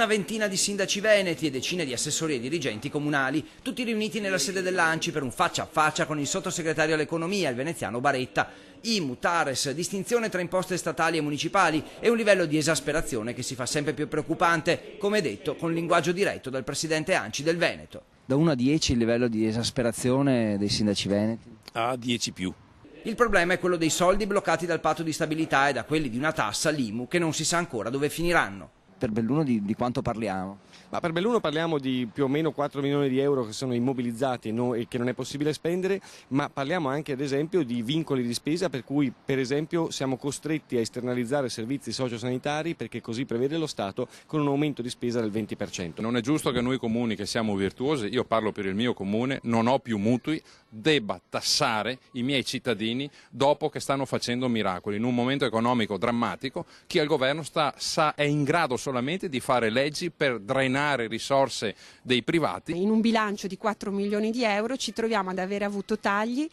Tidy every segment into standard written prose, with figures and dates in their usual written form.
Una ventina di sindaci veneti e decine di assessori e dirigenti comunali, tutti riuniti nella sede dell'ANCI per un faccia a faccia con il sottosegretario all'economia, il veneziano Baretta. IMU, TARES, distinzione tra imposte statali e municipali e un livello di esasperazione che si fa sempre più preoccupante, come detto con linguaggio diretto dal presidente ANCI del Veneto. Da 1 a 10 il livello di esasperazione dei sindaci veneti? A 10 più. Il problema è quello dei soldi bloccati dal patto di stabilità e da quelli di una tassa, l'IMU, che non si sa ancora dove finiranno. Per Belluno di quanto parliamo? Ma per Belluno parliamo di più o meno 4 milioni di euro che sono immobilizzati e che non è possibile spendere, ma parliamo anche ad esempio di vincoli di spesa per cui per esempio siamo costretti a esternalizzare servizi sociosanitari perché così prevede lo Stato con un aumento di spesa del 20%. Non è giusto che noi comuni che siamo virtuosi, io parlo per il mio comune, non ho più mutui, debba tassare i miei cittadini dopo che stanno facendo miracoli. In un momento economico drammatico chi al governo è in grado solamente di fare leggi per drenare risorse dei privati. In un bilancio di 4 milioni di euro ci troviamo ad aver avuto tagli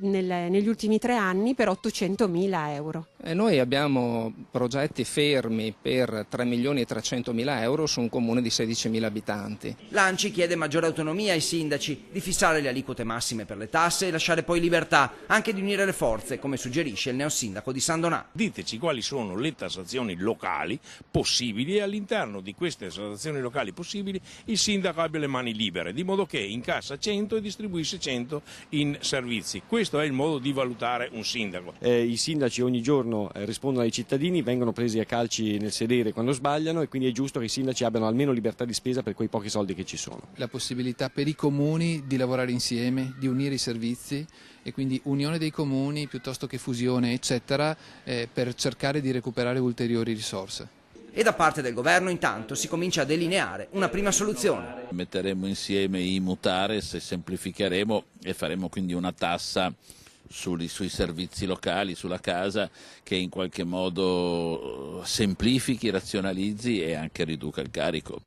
negli ultimi 3 anni per 800.000 euro. Noi abbiamo progetti fermi per 3 milioni e 300.000 euro su un comune di 16.000 abitanti. L'ANCI chiede maggiore autonomia ai sindaci, di fissare le aliquote massime per le tasse e lasciare poi libertà anche di unire le forze, come suggerisce il neosindaco di San Donà. Diteci quali sono le tassazioni locali possibili e all'interno di queste tassazioni locali possibili il sindaco abbia le mani libere, di modo che incassa 100 e distribuisce 100 in servizi. Questo è il modo di valutare un sindaco. I sindaci ogni giorno rispondono ai cittadini, vengono presi a calci nel sedere quando sbagliano e quindi è giusto che i sindaci abbiano almeno libertà di spesa per quei pochi soldi che ci sono. La possibilità per i comuni di lavorare insieme, di unire i servizi e quindi unione dei comuni piuttosto che fusione eccetera per cercare di recuperare ulteriori risorse. E da parte del governo intanto si comincia a delineare una prima soluzione. Metteremo insieme IMU, TARES e semplificheremo e faremo quindi una tassa sui servizi locali, sulla casa, che in qualche modo semplifichi, razionalizzi e anche riduca il carico.